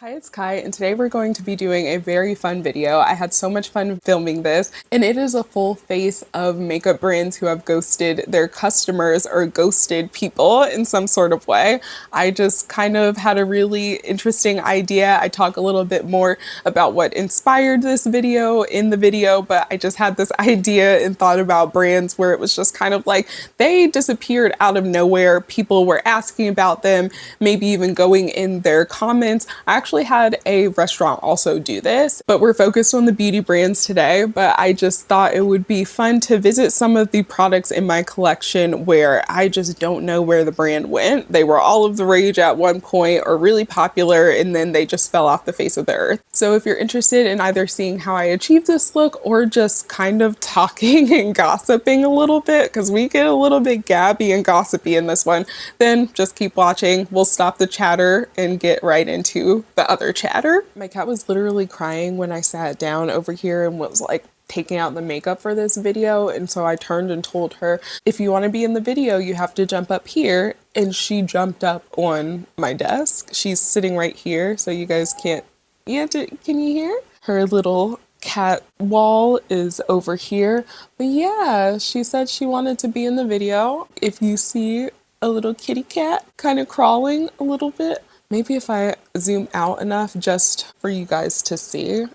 Hi, it's Kai, and today we're going to be doing a very fun video. I had so much fun filming this, and it is a full face of makeup brands who have ghosted their customers or ghosted people in some sort of way. I just kind of had a really interesting idea. I talk a little bit more about what inspired this video in the video, but I just had this idea and thought about brands where it was just kind of like they disappeared out of nowhere. People were asking about them, maybe even going in their comments. I actually had a restaurant also do this, but we're focused on the beauty brands today. But I just thought it would be fun to visit some of the products in my collection where I just don't know where the brand went. They were all of the rage at one point or really popular, and then they just fell off the face of the earth. So if you're interested in either seeing how I achieved this look or just kind of talking and gossiping a little bit, because we get a little bit gabby and gossipy in this one, then just keep watching. We'll stop the chatter and get right into the other chatter. My cat was literally crying when I sat down over here and was like taking out the makeup for this video, and so I turned and told her, if you want to be in the video, you have to jump up here. And she jumped up on my desk. She's sitting right here, so you guys can't, can you hear? Her little cat wall is over here. But yeah, she said she wanted to be in the video. If you see a little kitty cat kind of crawling a little bit, maybe if I zoom out enough just for you guys to see.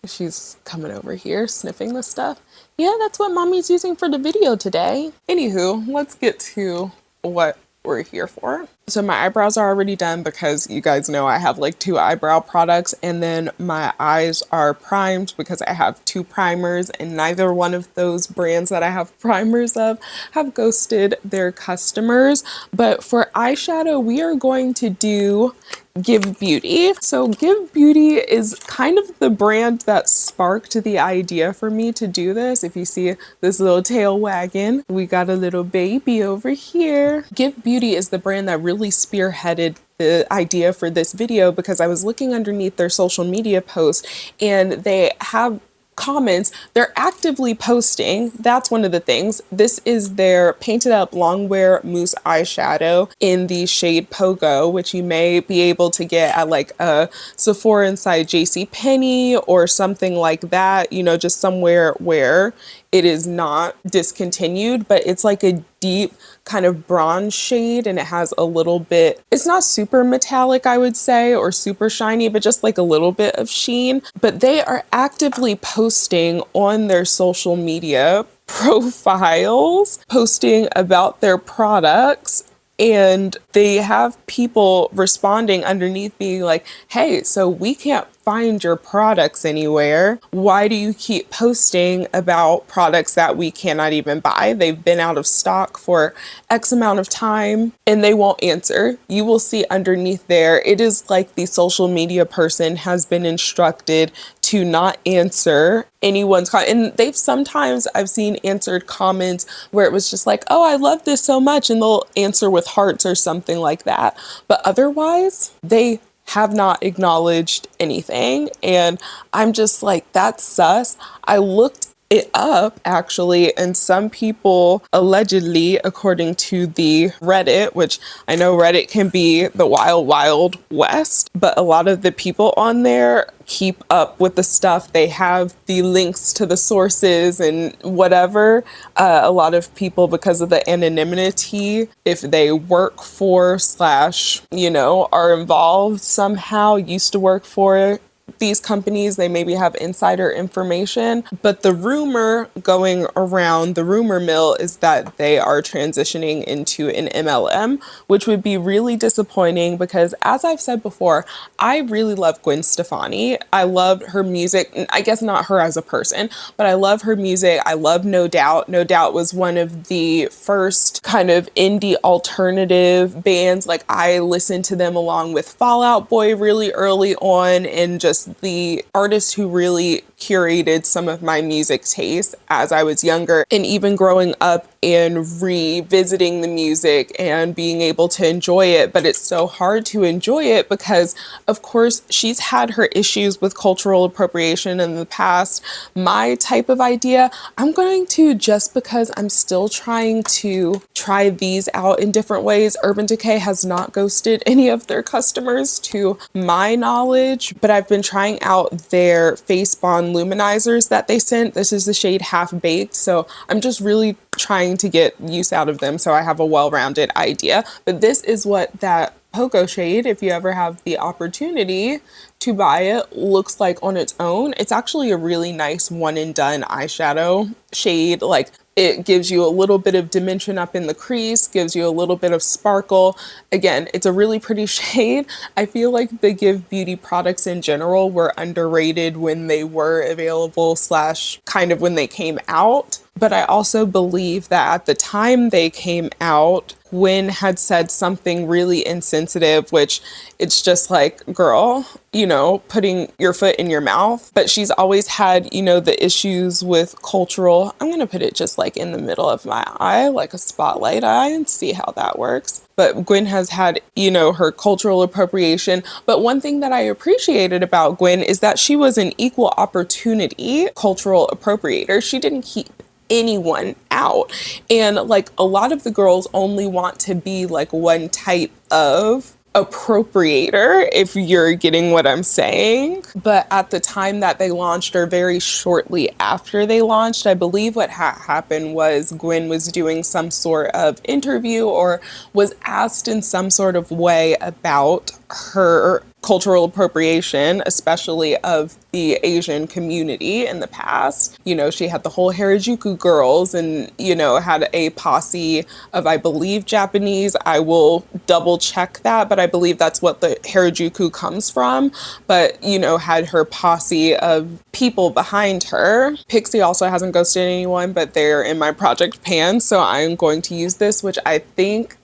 She's coming over here sniffing the stuff. Yeah, that's what mommy's using for the video today. Anywho, let's get to what we're here for. So my eyebrows are already done because you guys know I have like 2 eyebrow products, and then my eyes are primed because I have 2 primers, and neither one of those brands that I have primers of have ghosted their customers. But for eyeshadow, we are going to do Gxve Beauty. So Gxve Beauty is kind of the brand that sparked the idea for me to do this. If you see this little tail wagging, we got a little baby over here. Gxve Beauty is the brand that really spearheaded the idea for this video, because I was looking underneath their social media posts and they have comments. They're actively posting. That's one of the things. This is their Painted Up Longwear Mousse eyeshadow in the shade Pogo, which you may be able to get at like a Sephora inside JCPenney or something like that, you know, just somewhere where it is not discontinued, but it's like a deep kind of bronze shade, and it has a little bit, it's not super metallic, I would say, or super shiny, but just like a little bit of sheen. But they are actively posting on their social media profiles, posting about their products. And they have people responding underneath being like, hey, so we can't find your products anywhere. Why do you keep posting about products that we cannot even buy? They've been out of stock for X amount of time, and they won't answer. You will see underneath there, it is like the social media person has been instructed to not answer anyone's comment. And they've sometimes, I've seen answered comments where it was just like, oh, I love this so much, and they'll answer with hearts or something like that. But otherwise, they have not acknowledged anything. And I'm just like, that's sus. I looked it up actually, and some people allegedly, according to the Reddit, which I know Reddit can be the wild, wild west, but a lot of the people on there keep up with the stuff. They have the links to the sources and whatever. A lot of people, because of the anonymity, if they work for / you know, are involved somehow, used to work for these companies, they maybe have insider information. But the rumor going around the rumor mill is that they are transitioning into an MLM, which would be really disappointing because, as I've said before, I really love Gwen Stefani. I love her music. I guess not her as a person, but I love her music. I love No Doubt. No Doubt was one of the first kind of indie alternative bands. Like, I listened to them along with Fall Out Boy really early on, and just the artist who really curated some of my music taste as I was younger. And even growing up and revisiting the music and being able to enjoy it. But it's so hard to enjoy it because, of course, she's had her issues with cultural appropriation in the past. My type of idea, I'm going to, just because I'm still trying to try these out in different ways. Urban Decay has not ghosted any of their customers to my knowledge, but I've been trying out their face bond luminizers that they sent. This is the shade Half Baked, so I'm just really trying to get use out of them so I have a well-rounded idea. But this is what that Poco shade, if you ever have the opportunity to buy it, looks like on its own. It's actually a really nice one and done eyeshadow shade. Like, it gives you a little bit of dimension up in the crease, gives you a little bit of sparkle. Again, it's a really pretty shade. I feel like the Gxve beauty products in general were underrated when they were available / kind of when they came out. But I also believe that at the time they came out, Gwen had said something really insensitive, which it's just like, girl, you know, putting your foot in your mouth. But she's always had, you know, the issues with cultural, I'm going to put it just like in the middle of my eye, like a spotlight eye, and see how that works. But Gwen has had, you know, her cultural appropriation. But one thing that I appreciated about Gwen is that she was an equal opportunity cultural appropriator. She didn't keep anyone out. And like, a lot of the girls only want to be like one type of appropriator, if you're getting what I'm saying. But at the time that they launched, or very shortly after they launched, I believe what happened was Gwen was doing some sort of interview or was asked in some sort of way about her cultural appropriation, especially of the Asian community in the past. You know, she had the whole Harajuku girls and, you know, had a posse of, I believe, Japanese. I will double check that, but I believe that's what the Harajuku comes from. But, you know, had her posse of people behind her. Pixie also hasn't ghosted anyone, but they're in my project pan, so I'm going to use this, which I think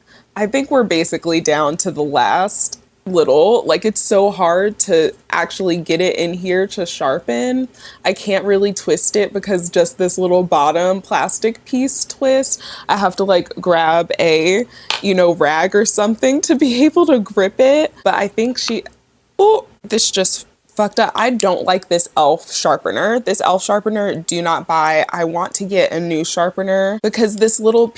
we're basically down to the last little. Like, it's so hard to actually get it in here to sharpen. I can't really twist it because just this little bottom plastic piece twist, I have to like grab a, you know, rag or something to be able to grip it. But I think this just fucked up. I don't like this e.l.f. sharpener. This e.l.f. sharpener, do not buy. I want to get a new sharpener because this little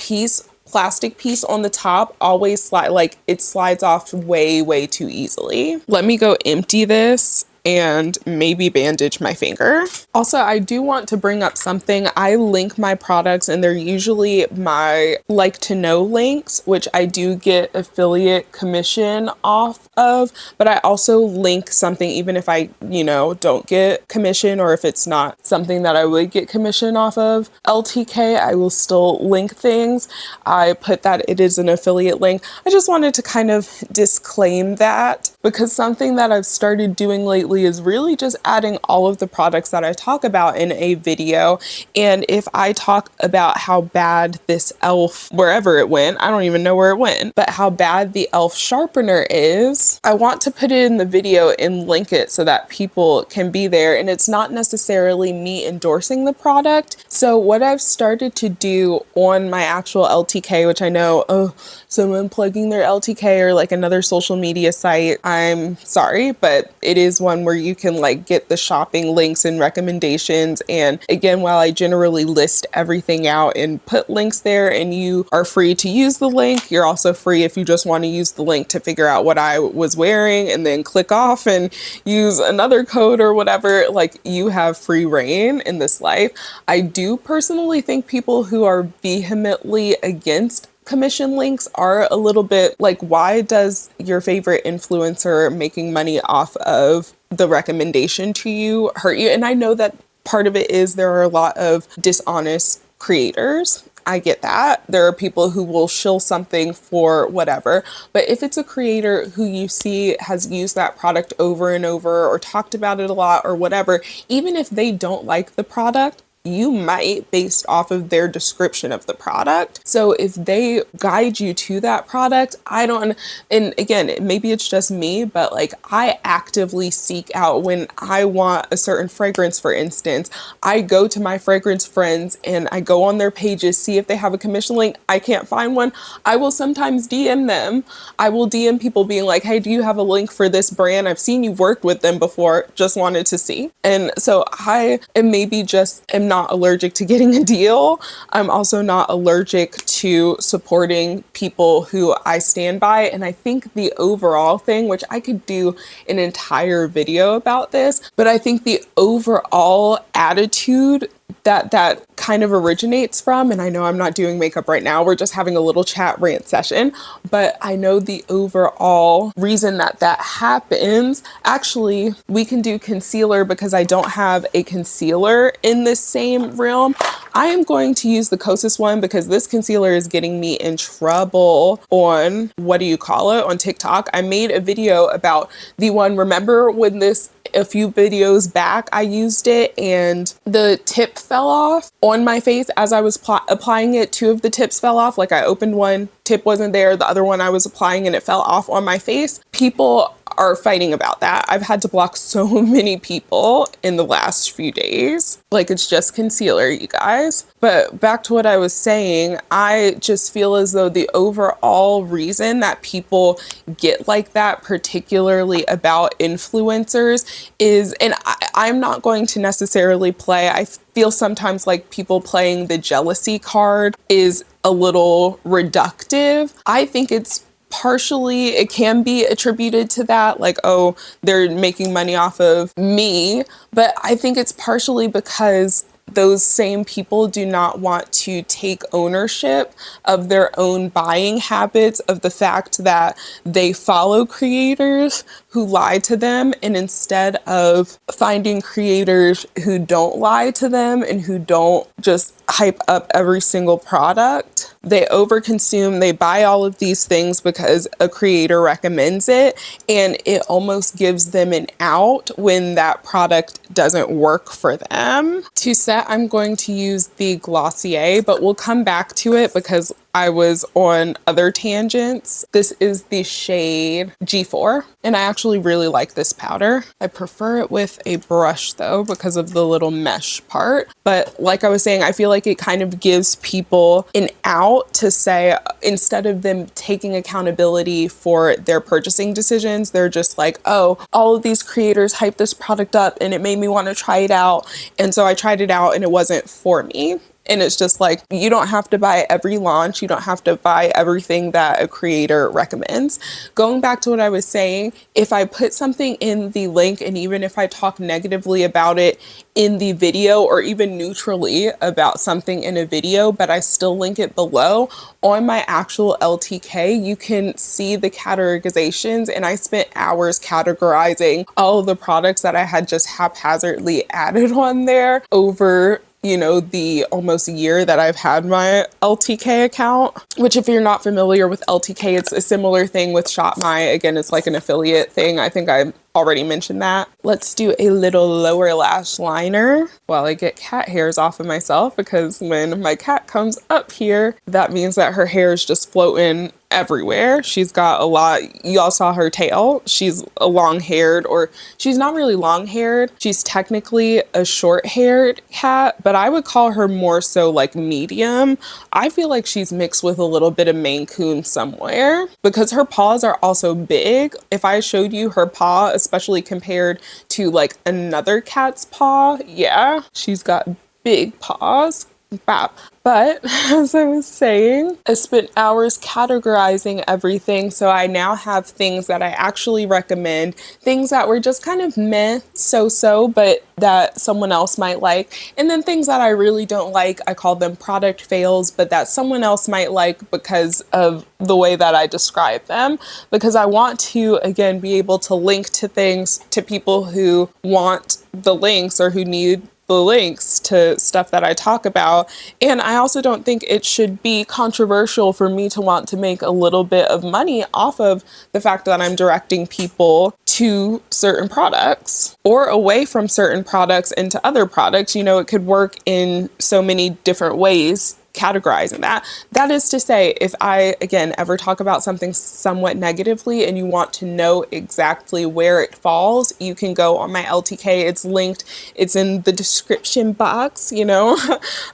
plastic piece on the top always slides off way too easily. Let me go empty this and maybe bandage my finger. Also, I do want to bring up something. I link my products and they're usually my like to know links, which I do get affiliate commission off of, but I also link something even if I, you know, don't get commission, or if it's not something that I would get commission off of LTK, I will still link things. I put that it is an affiliate link. I just wanted to kind of disclaim that, because something that I've started doing lately is really just adding all of the products that I talk about in a video. And if I talk about how bad this e.l.f., wherever it went, I don't even know where it went, but how bad the e.l.f. sharpener is, I want to put it in the video and link it so that people can be there. And it's not necessarily me endorsing the product. So what I've started to do on my actual LTK, which I know, someone plugging their LTK or like another social media site, I'm sorry, but it is one where you can like get the shopping links and recommendations. And again, while I generally list everything out and put links there and you are free to use the link, you're also free if you just want to use the link to figure out what I was wearing and then click off and use another code or whatever. Like, you have free reign in this life. I do personally think people who are vehemently against commission links are a little bit like, why does your favorite influencer making money off of the recommendation to you hurt you? And I know that part of it is there are a lot of dishonest creators. I get that. There are people who will shill something for whatever. But if it's a creator who you see has used that product over and over or talked about it a lot or whatever, even if they don't like the product, you might based off of their description of the product. So if they guide you to that product, I don't, and again, maybe it's just me, but like I actively seek out when I want a certain fragrance, for instance, I go to my fragrance friends and I go on their pages, see if they have a commission link. I can't find one. I will sometimes DM them. I will DM people being like, hey, do you have a link for this brand? I've seen you've worked with them before, just wanted to see. And so I am maybe just am not allergic to getting a deal. I'm also not allergic to supporting people who I stand by. And I think the overall thing, which I could do an entire video about this, but I think the overall attitude that kind of originates from, and I know I'm not doing makeup right now, we're just having a little chat rant session, but I know the overall reason that happens. Actually, we can do concealer because I don't have a concealer in this same realm. I am going to use the Kosas one because this concealer is getting me in trouble on, what do you call it, on TikTok. I made a video about the one, remember when this, a few videos back, I used it and the tip fell off on my face as I was applying it. Two of the tips fell off. Like I opened one, tip wasn't there. The other one I was applying and it fell off on my face. People are fighting about that. I've had to block so many people in the last few days. Like it's just concealer, you guys. But back to what I was saying, I just feel as though the overall reason that people get like that, particularly about influencers, is, and I'm not going to necessarily play, I feel sometimes like people playing the jealousy card is a little reductive. I think it's partially, it can be attributed to that, like, oh, they're making money off of me. But I think it's partially because those same people do not want to take ownership of their own buying habits, of the fact that they follow creators who lie to them, and instead of finding creators who don't lie to them and who don't just hype up every single product, they overconsume, they buy all of these things because a creator recommends it, and it almost gives them an out when that product doesn't work for them. To set, I'm going to use the Glossier, but we'll come back to it because I was on other tangents. This is the shade G4, and I actually really like this powder. I prefer it with a brush though because of the little mesh part. But like I was saying, I feel like it kind of gives people an out to say, instead of them taking accountability for their purchasing decisions, they're just like, oh, all of these creators hype this product up and it made me want to try it out. And so I tried it out and it wasn't for me. And it's just like, you don't have to buy every launch. You don't have to buy everything that a creator recommends. Going back to what I was saying, if I put something in the link, and even if I talk negatively about it in the video, or even neutrally about something in a video, but I still link it below, on my actual LTK, you can see the categorizations. And I spent hours categorizing all of the products that I had just haphazardly added on there over, you know, the almost a year that I've had my LTK account, which if you're not familiar with LTK, it's a similar thing with Shop My. Again, it's like an affiliate thing. I think I already mentioned that. Let's do a little lower lash liner while I get cat hairs off of myself, because when my cat comes up here, that means that her hair is just floating everywhere. She's got a lot. Y'all saw her tail. She's a long-haired, or she's not really long-haired. She's technically a short-haired cat, but I would call her more so like medium. I feel like she's mixed with a little bit of Maine Coon somewhere, because her paws are also big. If I showed you her paw, especially compared to like another cat's paw, yeah, she's got big paws. Bap. But as I was saying, I spent hours categorizing everything. So I now have things that I actually recommend, things that were just kind of meh, so-so, but that someone else might like. And then things that I really don't like, I call them product fails, but that someone else might like because of the way that I describe them. Because I want to, again, be able to link to things to people who want the links or who need the links to stuff that I talk about. And I also don't think it should be controversial for me to want to make a little bit of money off of the fact that I'm directing people to certain products or away from certain products into other products. You know, it could work in so many different ways, categorizing that. That is to say, if I, again, ever talk about something somewhat negatively and you want to know exactly where it falls, you can go on my LTK. It's linked. It's in the description box, you know.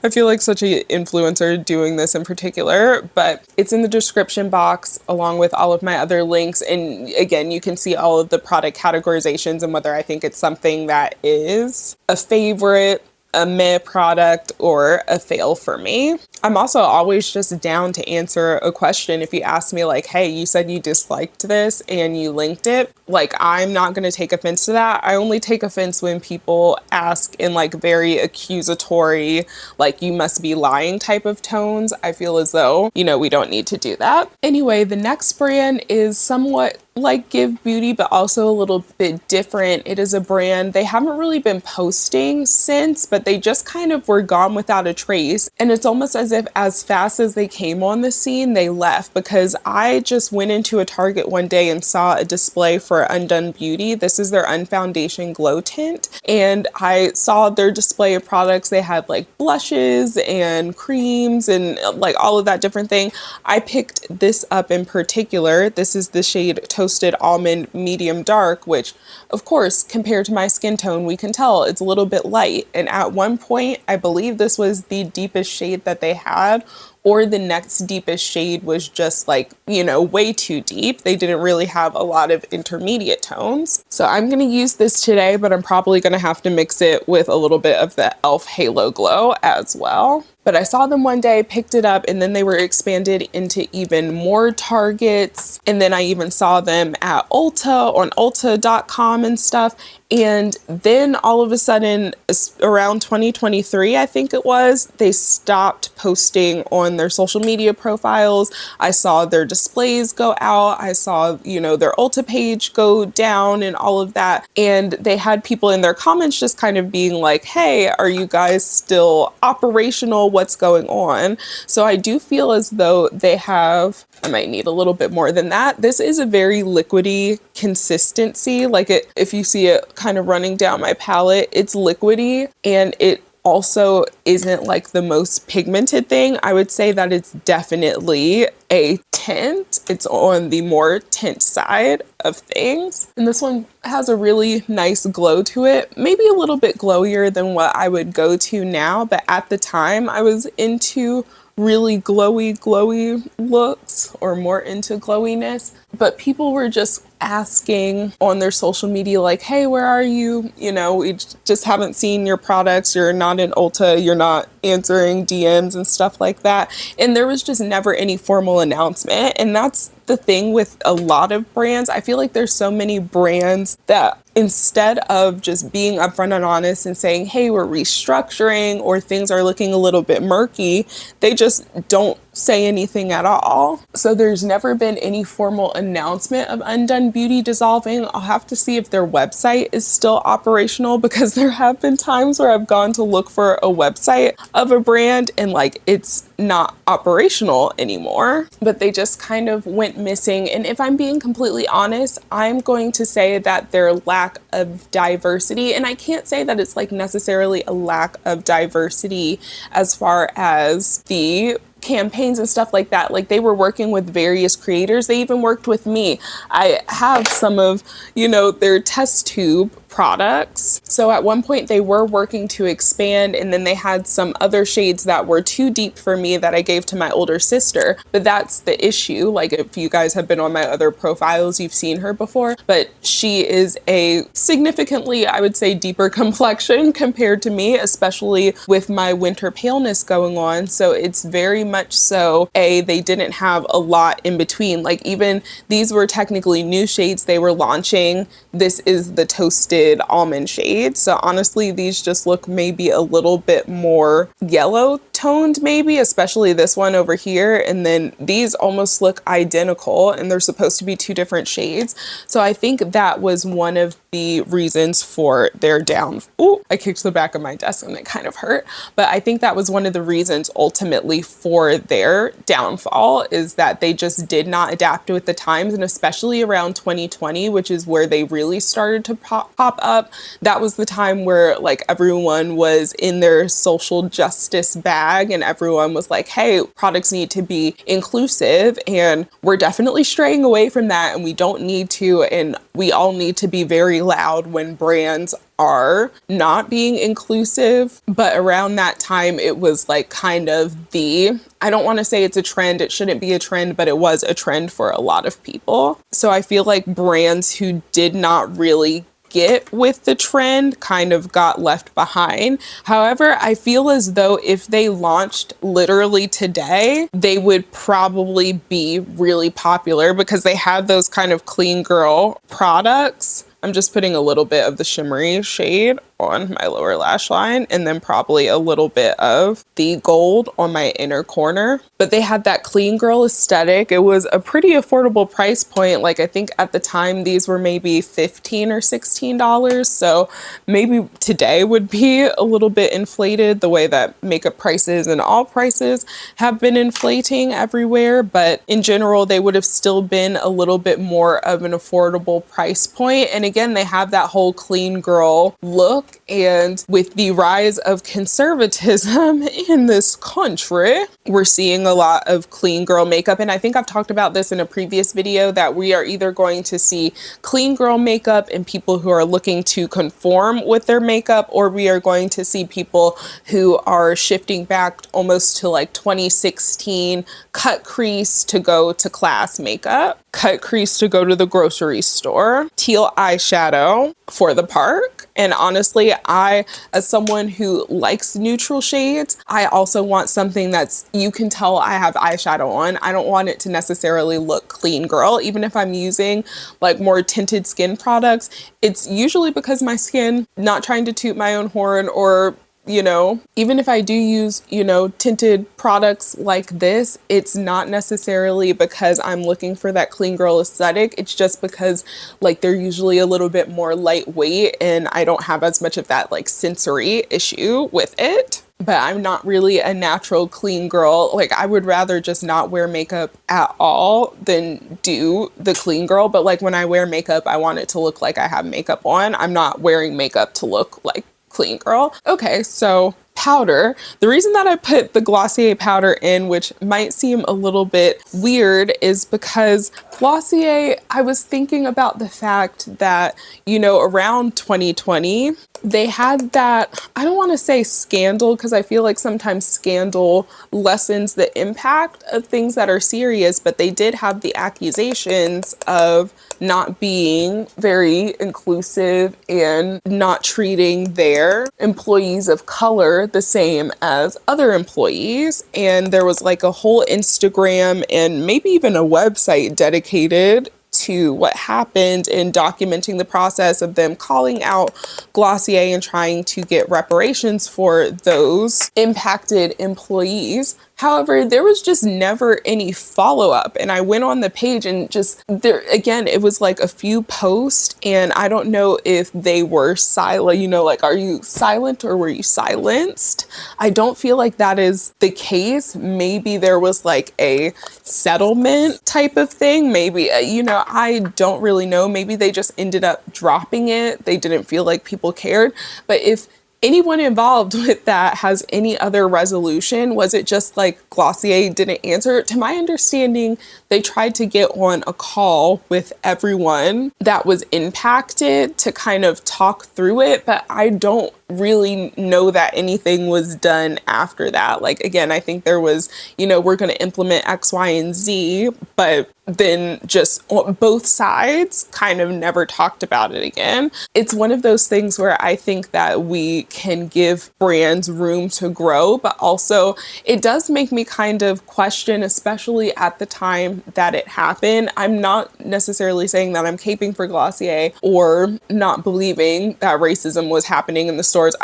I feel like such an influencer doing this in particular, but it's in the description box along with all of my other links. And again, you can see all of the product categorizations and whether I think it's something that is a favorite, a meh product, or a fail for me. I'm also always just down to answer a question. If you ask me like, hey, you said you disliked this and you linked it, like, I'm not going to take offense to that. I only take offense when people ask in like very accusatory, like you must be lying type of tones. I feel as though, you know, we don't need to do that. Anyway, the next brand is somewhat like Gxve Beauty, but also a little bit different. It is a brand they haven't really been posting since, but they just kind of were gone without a trace. And it's almost as if as fast as they came on the scene, they left, because I just went into a Target one day and saw a display for Undone Beauty. This is their Unfoundation Glow Tint. And I saw their display of products. They had like blushes and creams and like all of that different thing. I picked this up in particular. This is the shade Toasted Almond Medium Dark, which of course, compared to my skin tone, we can tell it's a little bit light. And at one point, I believe this was the deepest shade that they had, or the next deepest shade was just like, you know, way too deep. They didn't really have a lot of intermediate tones. So I'm going to use this today, but I'm probably going to have to mix it with a little bit of the e.l.f. Halo Glow as well. But I saw them one day, picked it up, and then they were expanded into even more Targets. And then I even saw them at Ulta on Ulta.com and stuff. And then all of a sudden, around 2023, I think it was, they stopped posting on their social media profiles. I saw their displays go out. I saw, you know, their Ulta page go down and all of that. And they had people in their comments just kind of being like, hey, are you guys still operational? What's going on? So I do feel as though they have, I might need a little bit more than that. This is a very liquidy consistency. Like it, if you see it kind of running down my palette, it's liquidy, and it also isn't like the most pigmented thing. I would say that it's definitely a tint. It's on the more tint side of things. And this one has a really nice glow to it. Maybe a little bit glowier than what I would go to now, but at the time I was into really glowy looks, or more into glowiness. But people were just asking on their social media like, hey, where are you? You know, we just haven't seen your products. You're not in Ulta. You're not answering DMs and stuff like that. And there was just never any formal announcement. And that's the thing with a lot of brands. I feel like there's so many brands that instead of just being upfront and honest and saying, hey, we're restructuring, or things are looking a little bit murky, they just don't say anything at all. So there's never been any formal announcement of Undone Beauty dissolving. I'll have to see if their website is still operational, because there have been times where I've gone to look for a website of a brand and like it's not operational anymore, but they just kind of went missing. And if I'm being completely honest, I'm going to say that their lack of diversity, and I can't say that it's like necessarily a lack of diversity as far as the campaigns and stuff like that. Like, they were working with various creators. They even worked with me. I have some of, you know, their test tube products. So at one point they were working to expand, and then they had some other shades that were too deep for me that I gave to my older sister. But that's the issue. Like, if you guys have been on my other profiles, you've seen her before, but she is a significantly, I would say, deeper complexion compared to me, especially with my winter paleness going on. So it's very much so they didn't have a lot in between. Like, even these were technically new shades they were launching. This is the Toasted Almond shade. So honestly, these just look maybe a little bit more yellow toned maybe, especially this one over here. And then these almost look identical and they're supposed to be two different shades. So I think that was one of the reasons for their down. Ooh, I kicked the back of my desk and it kind of hurt. But I think that was one of the reasons ultimately for their downfall, is that they just did not adapt with the times. And especially around 2020, which is where they really started to pop up. That was the time where like everyone was in their social justice bag and everyone was like, hey, products need to be inclusive, and we're definitely straying away from that, and we don't need to, and we all need to be very loud when brands are not being inclusive. But around that time, it was like kind of I don't want to say it's a trend, it shouldn't be a trend, but it was a trend for a lot of people. So I feel like brands who did not really get with the trend kind of got left behind. However, I feel as though if they launched literally today, they would probably be really popular because they had those kind of clean girl products. I'm just putting a little bit of the shimmery shade on my lower lash line and then probably a little bit of the gold on my inner corner. But they had that clean girl aesthetic. It was a pretty affordable price point. Like I think at the time these were maybe $15 or $16. So maybe today would be a little bit inflated, the way that makeup prices and all prices have been inflating everywhere. But in general, they would have still been a little bit more of an affordable price point. And again, they have that whole clean girl look. And with the rise of conservatism in this country, we're seeing a lot of clean girl makeup. And I think I've talked about this in a previous video, that we are either going to see clean girl makeup and people who are looking to conform with their makeup, or we are going to see people who are shifting back almost to like 2016 cut crease to go to class makeup, cut crease to go to the grocery store, teal eyeshadow for the park. And honestly, I, as someone who likes neutral shades, I also want something that's, you can tell I have eyeshadow on. I don't want it to necessarily look clean girl. Even if I'm using like more tinted skin products, it's usually because my skin, not trying to toot my own horn, or you know, even if I do use, you know, tinted products like this, it's not necessarily because I'm looking for that clean girl aesthetic. It's just because like they're usually a little bit more lightweight and I don't have as much of that like sensory issue with it. But I'm not really a natural clean girl. Like I would rather just not wear makeup at all than do the clean girl. But like when I wear makeup, I want it to look like I have makeup on. I'm not wearing makeup to look like clean girl. Okay, so powder. The reason that I put the Glossier powder in, which might seem a little bit weird, is because Glossier, I was thinking about the fact that, you know, around 2020, they had that, I don't want to say scandal, because I feel like sometimes scandal lessens the impact of things that are serious, but they did have the accusations of not being very inclusive and not treating their employees of color the same as other employees. And there was like a whole Instagram and maybe even a website dedicated to what happened in documenting the process of them calling out Glossier and trying to get reparations for those impacted employees. However, there was just never any follow-up. And I went on the page and just there, again, it was like a few posts and I don't know if they were silent, you know, like, are you silent or were you silenced? I don't feel like that is the case. Maybe there was like a settlement type of thing. Maybe, you know, I don't really know. Maybe they just ended up dropping it. They didn't feel like people cared. But if anyone involved with that has any other resolution, was it just like Glossier didn't answer? To my understanding, they tried to get on a call with everyone that was impacted to kind of talk through it, but I don't really know that anything was done after that. Like, again, I think there was, you know, we're going to implement X, Y, and Z, but then just on both sides kind of never talked about it again. It's one of those things where I think that we can give brands room to grow, but also it does make me kind of question, especially at the time that it happened. I'm not necessarily saying that I'm caping for Glossier or not believing that racism was happening in the stores.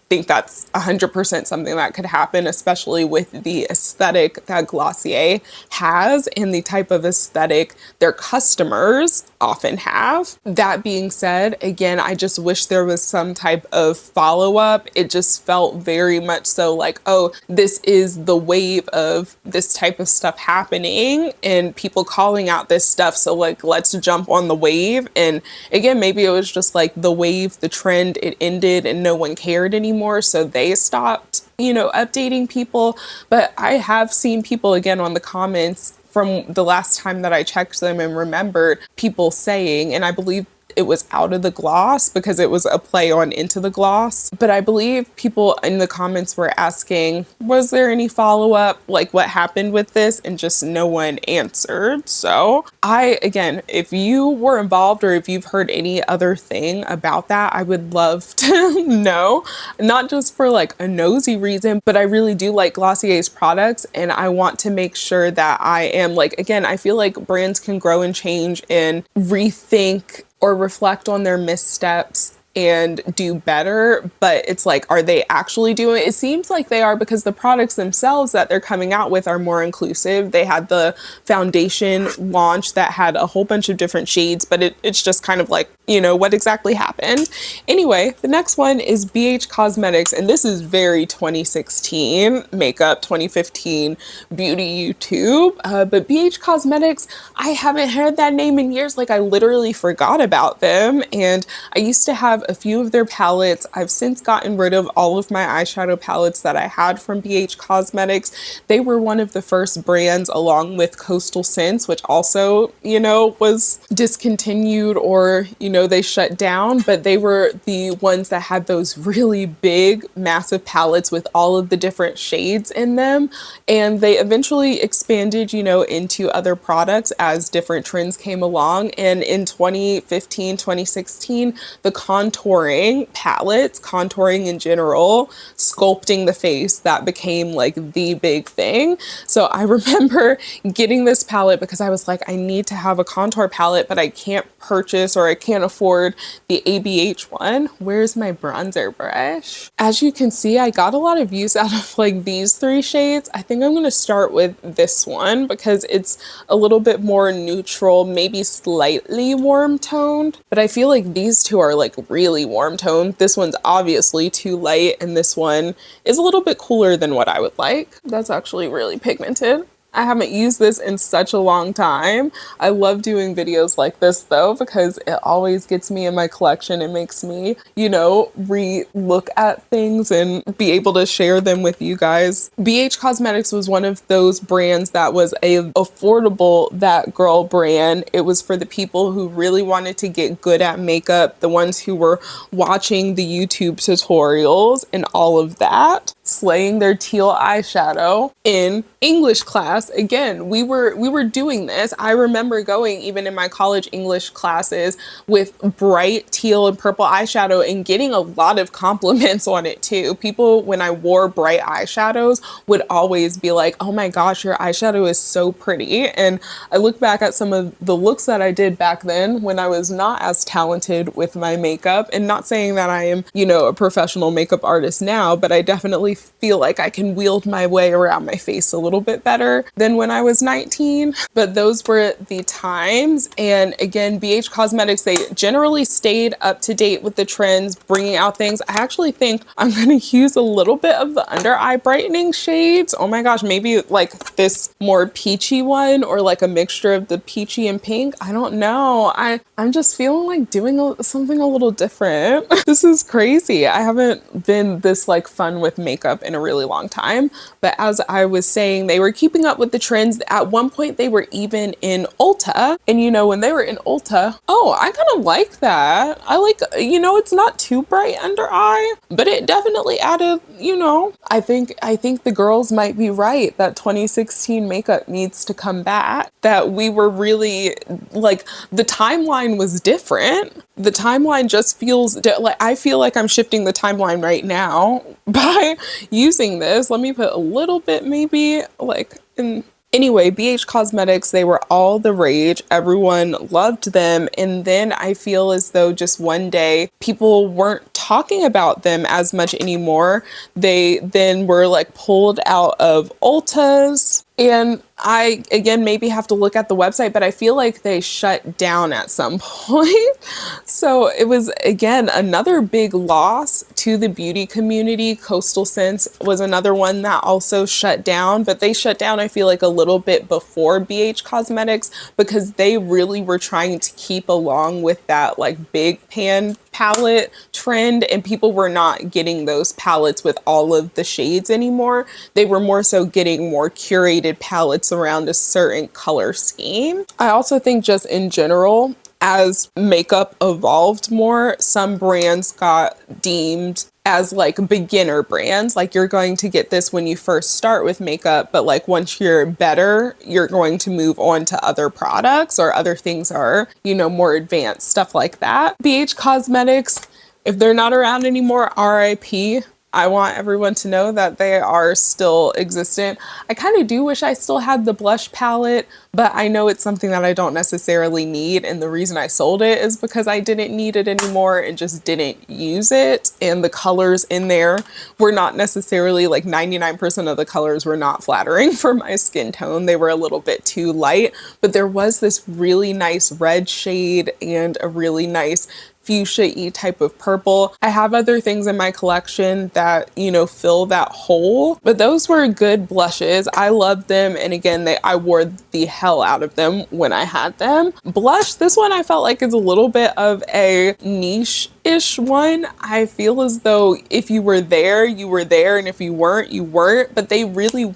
think that's 100% something that could happen, especially with the aesthetic that Glossier has and the type of aesthetic their customers often have. That being said, again, I just wish there was some type of follow-up. It just felt very much so like, oh, this is the wave of this type of stuff happening and people calling out this stuff. So like, let's jump on the wave. And again, maybe it was just like the wave, the trend, it ended and no one cared anymore. So they stopped, you know, updating people. But I have seen people again on the comments from the last time that I checked them and remembered people saying, and I believe it was out of the gloss because it was a play on into the gloss. But I believe people in the comments were asking, was there any follow-up? Like what happened with this? And just no one answered. So again, if you were involved or if you've heard any other thing about that, I would love to know, not just for like a nosy reason, but I really do like Glossier's products. And I want to make sure that I am like, again, I feel like brands can grow and change and rethink or reflect on their missteps and do better, but it's like, are they actually doing it? It seems like they are because the products themselves that they're coming out with are more inclusive. They had the foundation launch that had a whole bunch of different shades, but it's just kind of like, you know, what exactly happened? Anyway, the next one is BH Cosmetics, and this is very 2016 makeup, 2015 beauty YouTube, but BH Cosmetics, I haven't heard that name in years. Like I literally forgot about them, and I used to have a few of their palettes. I've since gotten rid of all of my eyeshadow palettes that I had from BH Cosmetics. They were one of the first brands along with Coastal Scents, which also, you know, was discontinued or, you know, they shut down, but they were the ones that had those really big, massive palettes with all of the different shades in them. And they eventually expanded, you know, into other products as different trends came along. And in 2015, 2016, the contouring palettes, contouring in general, sculpting the face, that became like the big thing. So I remember getting this palette because I was like, I need to have a contour palette, but I can't purchase or I can't afford the ABH one. Where's my bronzer brush? As you can see, I got a lot of use out of like these three shades. I think I'm going to start with this one because it's a little bit more neutral, maybe slightly warm toned, but I feel like these two are like really warm toned. This one's obviously too light and this one is a little bit cooler than what I would like. That's actually really pigmented. I haven't used this in such a long time. I love doing videos like this though, because it always gets me in my collection. It makes me, you know, re-look at things and be able to share them with you guys. BH Cosmetics was one of those brands that was a affordable that girl brand. It was for the people who really wanted to get good at makeup, the ones who were watching the YouTube tutorials and all of that, slaying their teal eyeshadow in English class. Again, we were doing this. I remember going even in my college English classes with bright teal and purple eyeshadow and getting a lot of compliments on it too. People, when I wore bright eyeshadows, would always be like, oh my gosh, your eyeshadow is so pretty. And I look back at some of the looks that I did back then when I was not as talented with my makeup, and not saying that I am, you know, a professional makeup artist now, but I definitely feel like I can wield my way around my face a little bit better than when I was 19. But those were the times. And again, BH Cosmetics, they generally stayed up to date with the trends, bringing out things. I actually think I'm going to use a little bit of the under eye brightening shades. Oh my gosh, maybe like this more peachy one or like a mixture of the peachy and pink. I don't know. I'm just feeling like doing something a little different. This is crazy. I haven't been this like fun with makeup in a really long time. But as I was saying, they were keeping up with the trends. At one point, they were even in Ulta. And you know, when they were in Ulta, oh, I kind of like that. I like, you know, it's not too bright under eye, but it definitely added, you know, I think the girls might be right that 2016 makeup needs to come back. That we were really like, the timeline was different. The timeline just feels like, I feel like I'm shifting the timeline right now by using this. Let me put a little bit maybe like in. Anyway, BH Cosmetics, they were all the rage. Everyone loved them. And then I feel as though just one day people weren't talking about them as much anymore. They then were like pulled out of Ulta's. And I, again, maybe have to look at the website, but I feel like they shut down at some point. So it was, again, another big loss to the beauty community. Coastal Scents was another one that also shut down, but they shut down, I feel like, a little bit before BH Cosmetics because they really were trying to keep along with that like big pan palette trend, and people were not getting those palettes with all of the shades anymore. They were more so getting more curated palettes around a certain color scheme. I also think just in general, as makeup evolved more, some brands got deemed as like beginner brands. Like you're going to get this when you first start with makeup, but like once you're better, you're going to move on to other products or other things are, you know, more advanced, stuff like that. BH Cosmetics, if they're not around anymore, RIP. I want everyone to know that they are still existent. I kind of do wish I still had the blush palette, but I know it's something that I don't necessarily need. And the reason I sold it is because I didn't need it anymore and just didn't use it. And the colors in there were not necessarily, like 99% of the colors were not flattering for my skin tone. They were a little bit too light, but there was this really nice red shade and a really nice fuchsia-y type of purple. I have other things in my collection that, you know, fill that hole, but those were good blushes. I loved them. And again, I wore the hell out of them when I had them. Blush, this one I felt like is a little bit of a niche-ish one. I feel as though if you were there, you were there, and if you weren't, you weren't, but they really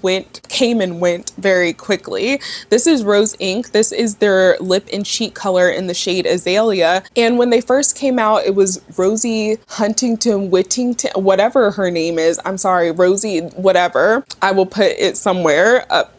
came and went very quickly. This is Rose Ink. This is their lip and cheek color in the shade Azalea. And when they first came out, it was Rosie Huntington Whittington, whatever her name is. I'm sorry, Rosie, whatever. I will put it somewhere up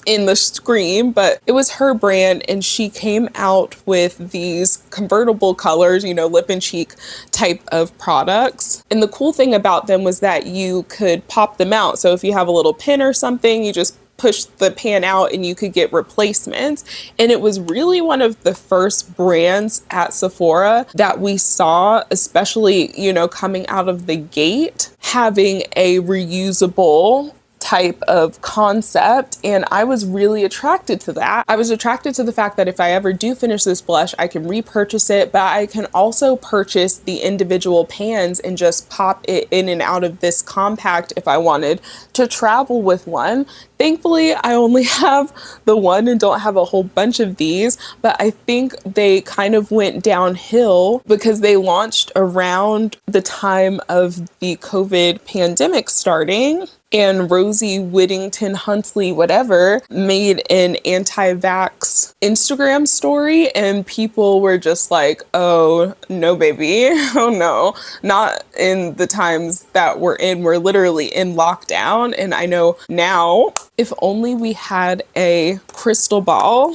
in the screen, but it was her brand, and she came out with these convertible colors, you know, lip and cheek type of products. And the cool thing about them was that you could pop them out. So if you have a little pin or something, you just push the pan out and you could get replacements. And it was really one of the first brands at Sephora that we saw, especially, you know, coming out of the gate, having a reusable type of concept, and I was really attracted to that. I was attracted to the fact that if I ever do finish this blush, I can repurchase it, but I can also purchase the individual pans and just pop it in and out of this compact if I wanted to travel with one. Thankfully, I only have the one and don't have a whole bunch of these, but I think they kind of went downhill because they launched around the time of the COVID pandemic starting. And Rosie Whittington Huntley, whatever, made an anti-vax Instagram story, and people were just like, oh no, baby. Oh no, not in the times that we're in. We're literally in lockdown. And I know now, if only we had a crystal ball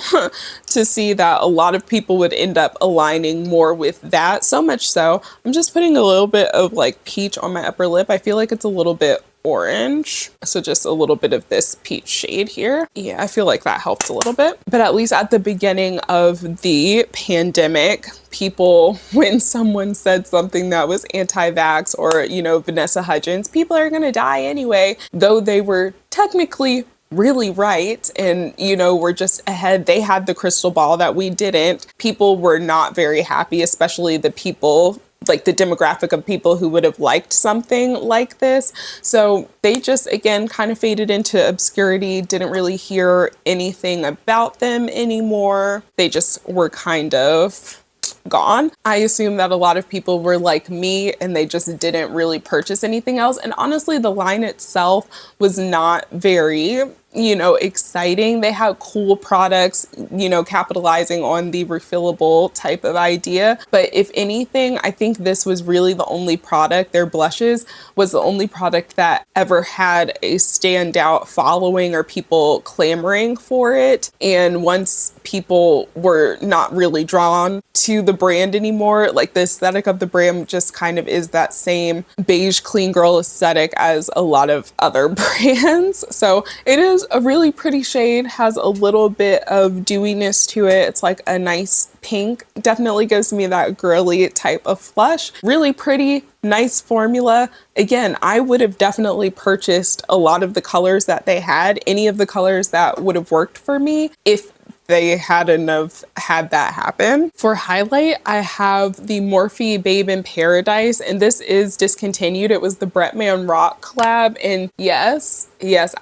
to see that a lot of people would end up aligning more with that. So much so, I'm just putting a little bit of like peach on my upper lip. I feel like it's a little bit orange, so just a little bit of this peach shade here. Yeah, I feel like that helps a little bit. But at least at the beginning of the pandemic, people, when someone said something that was anti-vax or, you know, Vanessa Hudgens, people are gonna die anyway, though they were technically really right, and you know, we're just ahead. They had the crystal ball that we didn't. People were not very happy, especially the people, like the demographic of people who would have liked something like this. So they just, again, kind of faded into obscurity, didn't really hear anything about them anymore. They just were kind of gone. I assume that a lot of people were like me and they just didn't really purchase anything else. And honestly, the line itself was not very, you know, exciting. They had cool products, you know, capitalizing on the refillable type of idea. But if anything, I think this was really the only product, their blushes was the only product that ever had a standout following or people clamoring for it. And once people were not really drawn to the brand anymore, like the aesthetic of the brand just kind of is that same beige clean girl aesthetic as a lot of other brands. So it is a really pretty shade, has a little bit of dewiness to it. It's like a nice pink, definitely gives me that girly type of flush. Really pretty, nice formula. Again, I would have definitely purchased a lot of the colors that they had, any of the colors that would have worked for me if they hadn't have had that happen. For highlight, I have the Morphe Babe in Paradise, and this is discontinued. It was the Bretman Rock collab, and yes,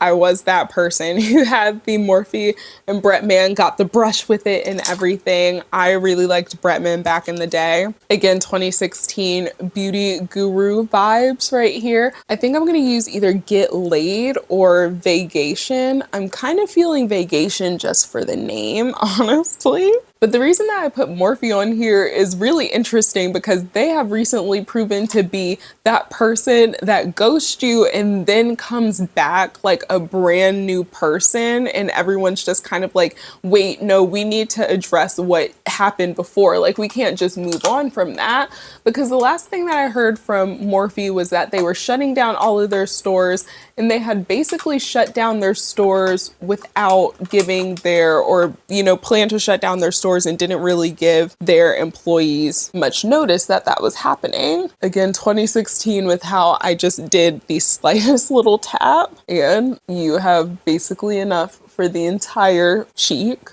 I was that person who had the Morphe and Bretman, got the brush with it and everything. I really liked Bretman back in the day. Again, 2016 beauty guru vibes right here. I think I'm gonna use either Get Laid or Vacation. I'm kind of feeling Vacation just for the name, honestly. But the reason that I put Morphe on here is really interesting because they have recently proven to be that person that ghosts you and then comes back like a brand new person, and everyone's just kind of like, wait, no, we need to address what happened before. Like, we can't just move on from that, because the last thing that I heard from Morphe was that they were shutting down all of their stores, and they had basically shut down their stores without giving their, or, you know, plan to shut down their stores and didn't really give their employees much notice that that was happening. Again, 2016 with how I just did the slightest little tap, and you have basically enough for the entire cheek,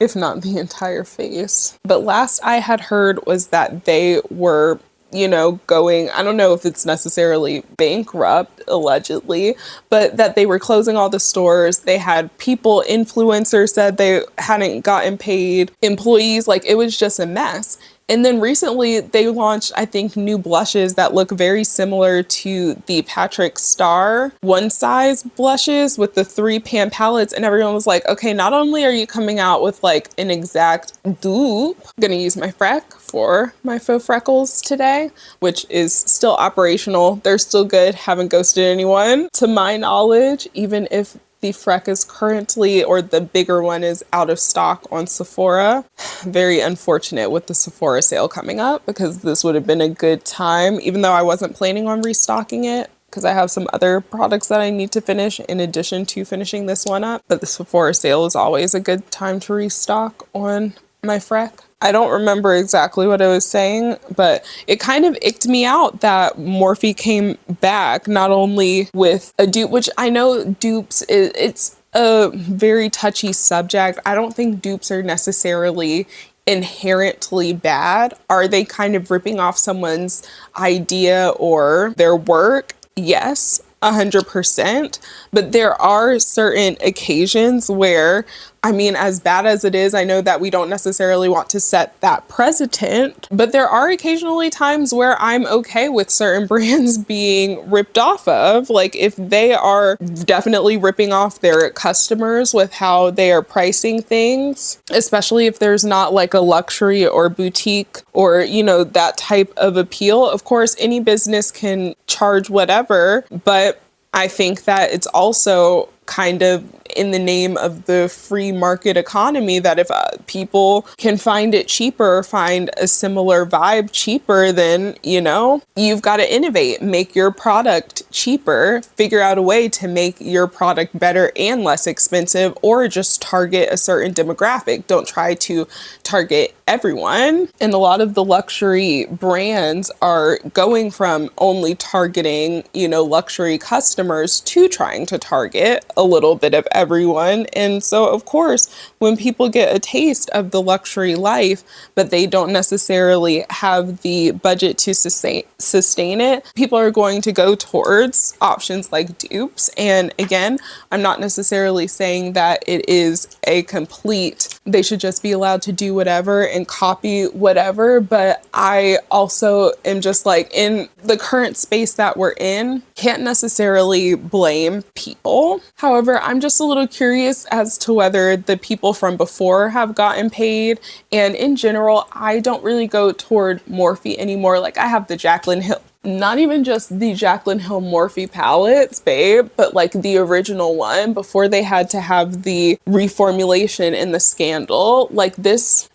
if not the entire face. But last I had heard was that they were, you know, going, I don't know if it's necessarily bankrupt, allegedly, but that they were closing all the stores. They had people, influencers said they hadn't gotten paid, employees, like it was just a mess. And then recently they launched, I think, new blushes that look very similar to the Patrick Star one size blushes with the 3 pan palettes. And everyone was like, okay, not only are you coming out with like an exact dupe, I'm gonna use my Freck for my faux freckles today, which is still operational. They're still good, haven't ghosted anyone to my knowledge, even if the Freck is currently, or the bigger one is out of stock on Sephora. Very unfortunate with the Sephora sale coming up, because this would have been a good time, even though I wasn't planning on restocking it, because I have some other products that I need to finish in addition to finishing this one up. But the Sephora sale is always a good time to restock on my Freck. I don't remember exactly what I was saying, but it kind of icked me out that Morphe came back not only with a dupe, which I know dupes, it's a very touchy subject. I don't think dupes are necessarily inherently bad. Are they kind of ripping off someone's idea or their work? Yes, 100%. But there are certain occasions where, I mean, as bad as it is, I know that we don't necessarily want to set that precedent, but there are occasionally times where I'm okay with certain brands being ripped off of. Like, if they are definitely ripping off their customers with how they are pricing things, especially if there's not like a luxury or boutique or, you know, that type of appeal. Of course, any business can charge whatever, but I think that it's also kind of in the name of the free market economy that if people can find it cheaper, find a similar vibe cheaper, then, you know, you've got to innovate, make your product cheaper, figure out a way to make your product better and less expensive, or just target a certain demographic. Don't try to target everyone. And a lot of the luxury brands are going from only targeting, you know, luxury customers to trying to target a little bit of everyone. And so, of course, when people get a taste of the luxury life, but they don't necessarily have the budget to sustain it, people are going to go towards options like dupes. And again, I'm not necessarily saying that it is a complete, they should just be allowed to do whatever and copy whatever, but I also am just like, in the current space that we're in, can't necessarily blame people. However, I'm just a little curious as to whether the people from before have gotten paid. And in general, I don't really go toward Morphe anymore. Like, I have the Jaclyn Hill, not even just the Jaclyn Hill Morphe palettes, babe, but like the original one before they had to have the reformulation and the scandal. Like this,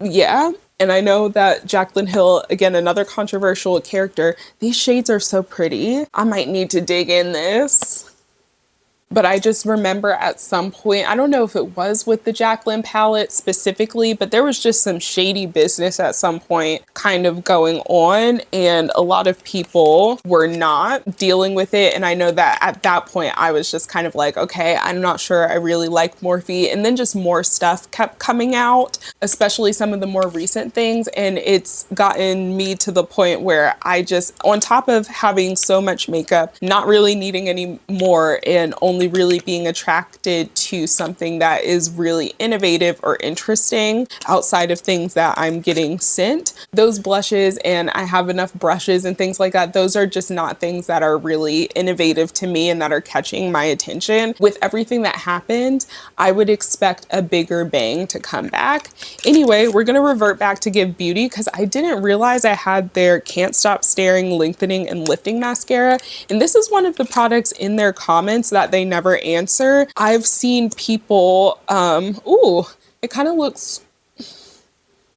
yeah. And I know that Jaclyn Hill, again, another controversial character, these shades are so pretty. I might need to dig in this. But I just remember at some point, I don't know if it was with the Jaclyn palette specifically, but there was just some shady business at some point kind of going on, and a lot of people were not dealing with it. And I know that at that point I was just kind of like, okay, I'm not sure I really like Morphe. And then just more stuff kept coming out, especially some of the more recent things, and it's gotten me to the point where I just, on top of having so much makeup, not really needing any more, and only really being attracted to something that is really innovative or interesting outside of things that I'm getting sent. Those blushes, and I have enough brushes and things like that, those are just not things that are really innovative to me and that are catching my attention. With everything that happened, I would expect a bigger bang to come back. Anyway, we're gonna revert back to Give Beauty because I didn't realize I had their Can't Stop Staring, Lengthening, and Lifting Mascara. And this is one of the products in their comments that they never answer. I've seen people, ooh, it kind of looks,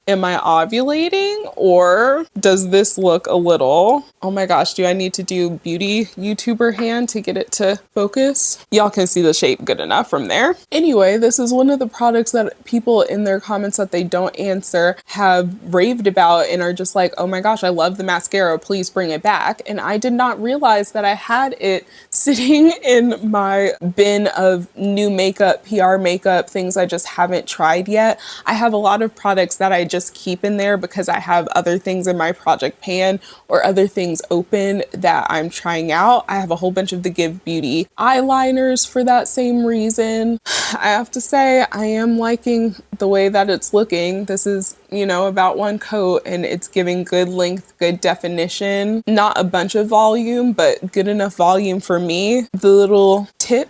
am I ovulating, or does this look a little, oh my gosh, do I need to do beauty YouTuber hand to get it to focus? Y'all can see the shape good enough from there. Anyway, this is one of the products that people in their comments that they don't answer have raved about and are just like, oh my gosh, I love the mascara, please bring it back. And I did not realize that I had it sitting in my bin of new makeup, PR makeup, things I just haven't tried yet. I have a lot of products that I just keep in there because I have other things in my project pan or other things open that I'm trying out. I have a whole bunch of the Give Beauty eyeliners for that same reason. I have to say I am liking the way that it's looking. This is, you know, about one coat and it's giving good length, good definition, not a bunch of volume, but good enough volume for me. The little tip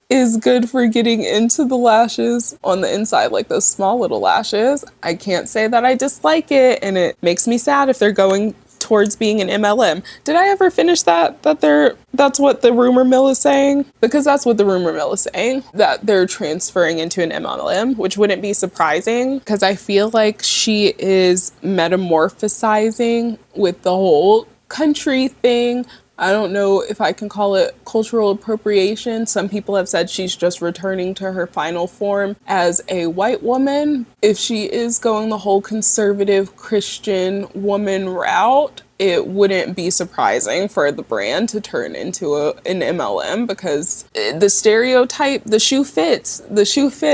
is good for getting into the lashes on the inside, like those small little lashes. I can't say that I dislike it, and it makes me sad if they're going towards being an MLM. Did I ever finish that? That's what the rumor mill is saying? Because that's what the rumor mill is saying, that they're transferring into an MLM, which wouldn't be surprising because I feel like she is metamorphosizing with the whole country thing. I don't know if I can call it cultural appropriation. Some people have said she's just returning to her final form as a white woman. If she is going the whole conservative Christian woman route, it wouldn't be surprising for the brand to turn into an MLM because the stereotype, the shoe fits,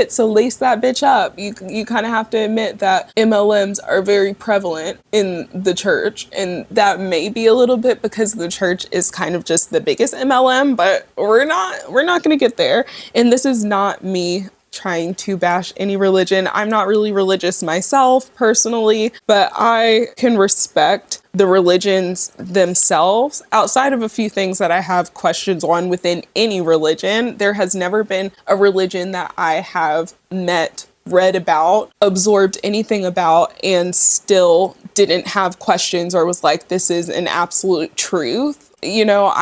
so lace that bitch up. You kind of have to admit that MLMs are very prevalent in the church, and that may be a little bit because the church is kind of just the biggest MLM, but we're not gonna get there. And this is not me trying to bash any religion. I'm not really religious myself personally, but I can respect the religions themselves. Outside of a few things that I have questions on within any religion, there has never been a religion that I have met, read about, absorbed anything about, and still didn't have questions or was like, this is an absolute truth. You know,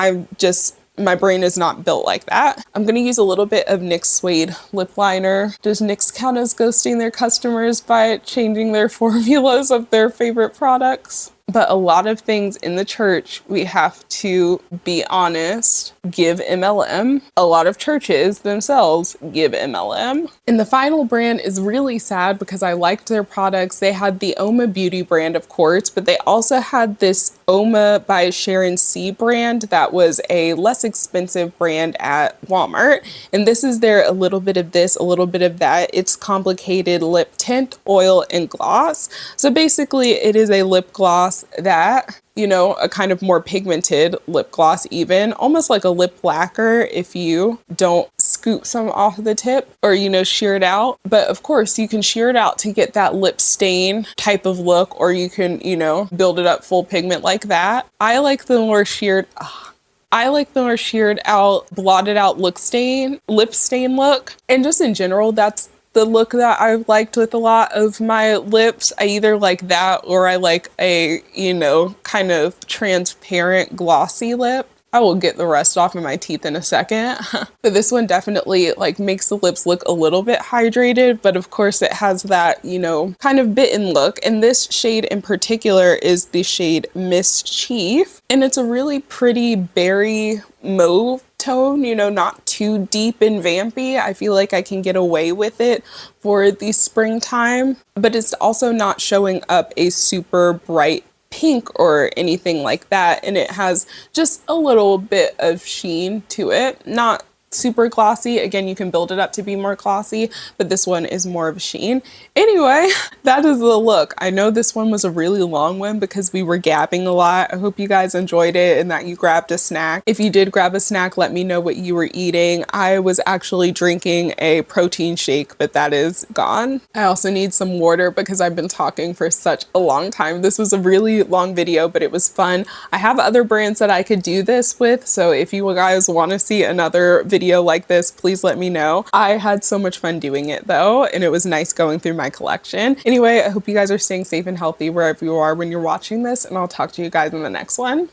my brain is not built like that. I'm going to use a little bit of NYX Suede lip liner. Does NYX count as ghosting their customers by changing their formulas of their favorite products? But a lot of things in the church, we have to be honest, give MLM. A lot of churches themselves give MLM. And the final brand is really sad because I liked their products. They had the Uoma Beauty brand, of course, but they also had this Uoma by Sharon C brand that was a less expensive brand at Walmart. And this is their a little bit of this, a little bit of that. It's complicated lip tint, oil, and gloss. So basically it is a lip gloss that, you know, a kind of more pigmented lip gloss, even almost like a lip lacquer if you don't scoop some off the tip or, you know, shear it out. But of course you can shear it out to get that lip stain type of look, or you can, you know, build it up full pigment like that. I like the more sheared out, blotted out lip stain look. And just in general, that's the look that I've liked with a lot of my lips. I either like that or I like a, you know, kind of transparent glossy lip. I will get the rest off of my teeth in a second. But this one definitely like makes the lips look a little bit hydrated, but of course it has that, you know, kind of bitten look. And this shade in particular is the shade Mischief. And it's a really pretty berry mauve tone, you know, not too too deep and vampy. I feel like I can get away with it for the springtime, but it's also not showing up a super bright pink or anything like that. And it has just a little bit of sheen to it. Not super glossy. Again, you can build it up to be more glossy, but this one is more of a sheen. Anyway, that is the look. I know this one was a really long one because we were gabbing a lot. I hope you guys enjoyed it and that you grabbed a snack. If you did grab a snack, let me know what you were eating. I was actually drinking a protein shake, but that is gone. I also need some water because I've been talking for such a long time. This was a really long video, but it was fun. I have other brands that I could do this with, so if you guys want to see another video like this, please let me know. I had so much fun doing it though, and it was nice going through my collection. Anyway, I hope you guys are staying safe and healthy wherever you are when you're watching this, and I'll talk to you guys in the next one.